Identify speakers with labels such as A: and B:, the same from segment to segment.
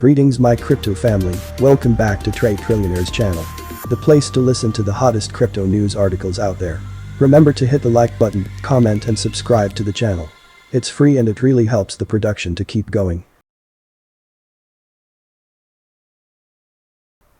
A: Greetings my crypto family, welcome back to Trade Trillionaires channel. The place to listen to the hottest crypto news articles out there. Remember to hit the like button, comment and subscribe to the channel. It's free and it really helps the production to keep going.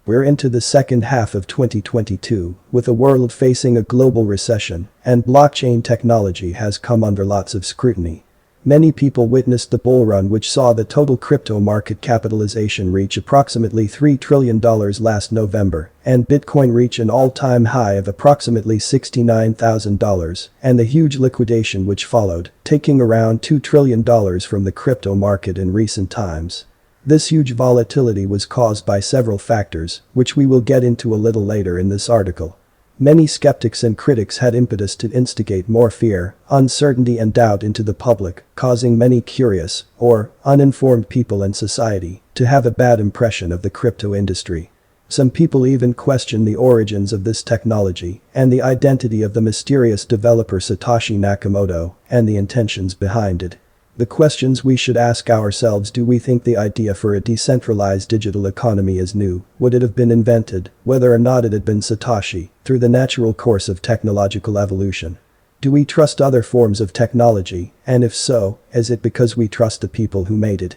A: We're into the second half of 2022, with the world facing a global recession, and blockchain technology has come under lots of scrutiny. Many people witnessed the bull run which saw the total crypto market capitalization reach approximately $3 trillion last November, and Bitcoin reach an all-time high of approximately $69,000, and the huge liquidation which followed, taking around $2 trillion from the crypto market in recent times. This huge volatility was caused by several factors, which we will get into a little later in this article. Many skeptics and critics had impetus to instigate more fear, uncertainty and doubt into the public, causing many curious, or uninformed people in society to have a bad impression of the crypto industry. Some people even question the origins of this technology and the identity of the mysterious developer Satoshi Nakamoto and the intentions behind it. The questions we should ask ourselves: do we think the idea for a decentralized digital economy is new? Would it have been invented, whether or not it had been Satoshi, through the natural course of technological evolution? Do we trust other forms of technology, and if so, is it because we trust the people who made it?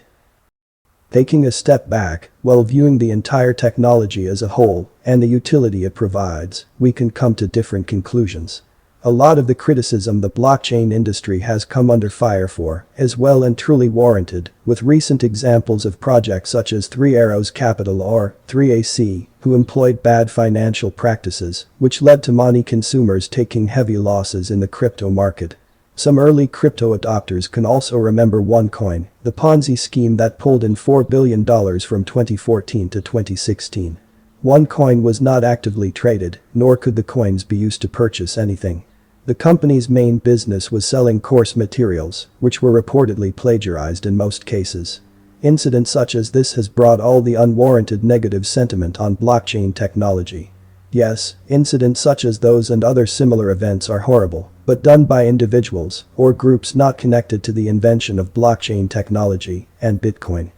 A: Taking a step back, while viewing the entire technology as a whole and the utility it provides, we can come to different conclusions. A lot of the criticism the blockchain industry has come under fire for is well and truly warranted, with recent examples of projects such as Three Arrows Capital or 3AC, who employed bad financial practices, which led to many consumers taking heavy losses in the crypto market. Some early crypto adopters can also remember OneCoin, the Ponzi scheme that pulled in $4 billion from 2014 to 2016. OneCoin was not actively traded, nor could the coins be used to purchase anything. The company's main business was selling course materials, which were reportedly plagiarized in most cases. Incidents such as this has brought all the unwarranted negative sentiment on blockchain technology. Yes, incidents such as those and other similar events are horrible, but done by individuals or groups not connected to the invention of blockchain technology and Bitcoin.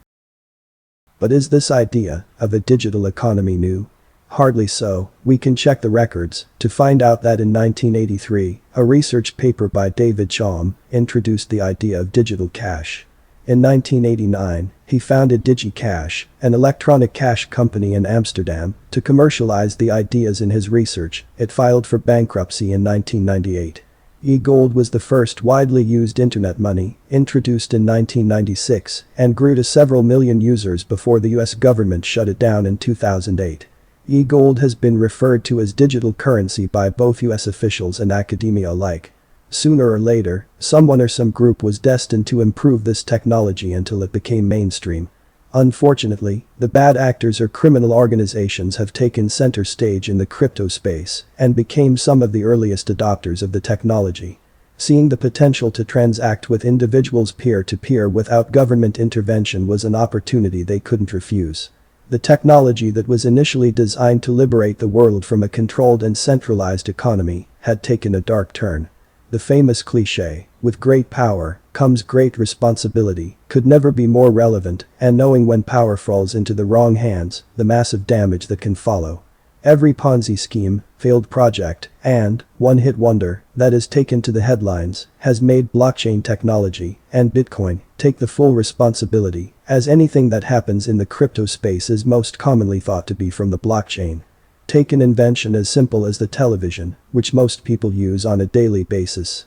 A: But is this idea of a digital economy new? Hardly so. We can check the records to find out that in 1983, a research paper by David Chaum introduced the idea of digital cash. In 1989, he founded DigiCash, an electronic cash company in Amsterdam, to commercialize the ideas in his research. It filed for bankruptcy in 1998. E-gold was the first widely used internet money, introduced in 1996, and grew to several million users before the US government shut it down in 2008. E-gold has been referred to as digital currency by both US officials and academia alike. Sooner or later, someone or some group was destined to improve this technology until it became mainstream. Unfortunately, the bad actors or criminal organizations have taken center stage in the crypto space and became some of the earliest adopters of the technology. Seeing the potential to transact with individuals peer-to-peer without government intervention was an opportunity they couldn't refuse. The technology that was initially designed to liberate the world from a controlled and centralized economy had taken a dark turn. The famous cliché, "with great power comes great responsibility," could never be more relevant, and knowing when power falls into the wrong hands, the massive damage that can follow. Every Ponzi scheme, failed project, and one-hit wonder that is taken to the headlines has made blockchain technology and Bitcoin take the full responsibility, as anything that happens in the crypto space is most commonly thought to be from the blockchain. Take an invention as simple as the television, which most people use on a daily basis.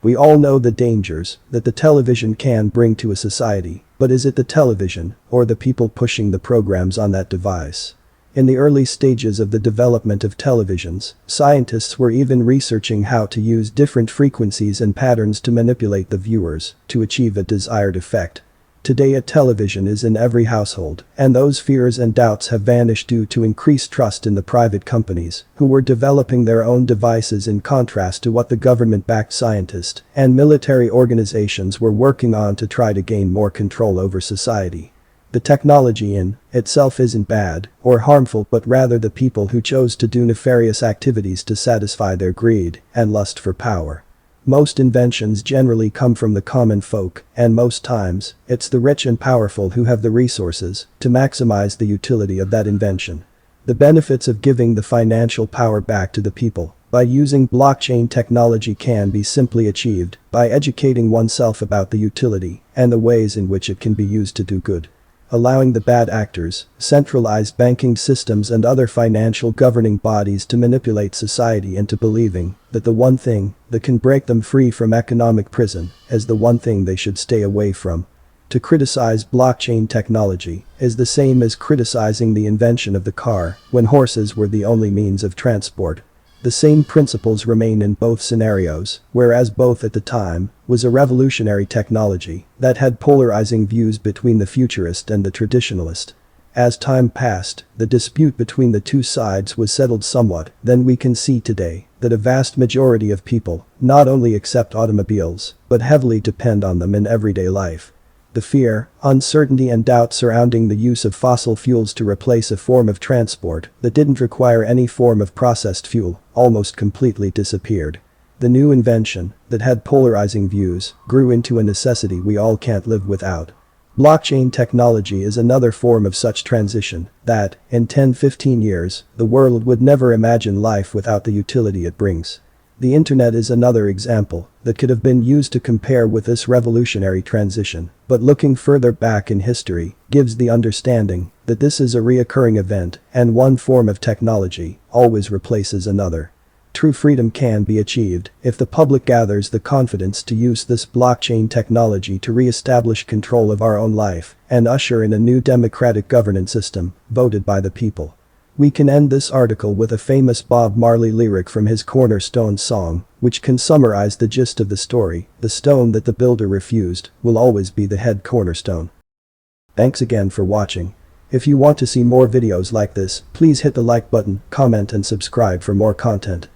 A: We all know the dangers that the television can bring to a society, but is it the television or the people pushing the programs on that device? In the early stages of the development of televisions, scientists were even researching how to use different frequencies and patterns to manipulate the viewers to achieve a desired effect. Today a television is in every household, and those fears and doubts have vanished due to increased trust in the private companies who were developing their own devices, in contrast to what the government-backed scientists and military organizations were working on to try to gain more control over society. The technology in itself isn't bad or harmful, but rather the people who chose to do nefarious activities to satisfy their greed and lust for power. Most inventions generally come from the common folk, and most times, it's the rich and powerful who have the resources to maximize the utility of that invention. The benefits of giving the financial power back to the people by using blockchain technology can be simply achieved by educating oneself about the utility and the ways in which it can be used to do good. Allowing the bad actors, centralized banking systems and other financial governing bodies to manipulate society into believing that the one thing that can break them free from economic prison is the one thing they should stay away from. To criticize blockchain technology is the same as criticizing the invention of the car when horses were the only means of transport. The same principles remain in both scenarios, whereas both at the time was a revolutionary technology that had polarizing views between the futurist and the traditionalist. As time passed, the dispute between the two sides was settled somewhat, then we can see today that a vast majority of people not only accept automobiles, but heavily depend on them in everyday life. The fear, uncertainty and doubt surrounding the use of fossil fuels to replace a form of transport that didn't require any form of processed fuel almost completely disappeared. The new invention that had polarizing views grew into a necessity we all can't live without. Blockchain technology is another form of such transition that, in 10-15 years, the world would never imagine life without the utility it brings. The internet is another example that could have been used to compare with this revolutionary transition, but looking further back in history gives the understanding that this is a reoccurring event and one form of technology always replaces another. True freedom can be achieved if the public gathers the confidence to use this blockchain technology to re-establish control of our own life and usher in a new democratic governance system voted by the people. We can end this article with a famous Bob Marley lyric from his Cornerstone song, which can summarize the gist of the story: the stone that the builder refused will always be the head cornerstone. Thanks again for watching. If you want to see more videos like this, please hit the like button, comment and subscribe for more content.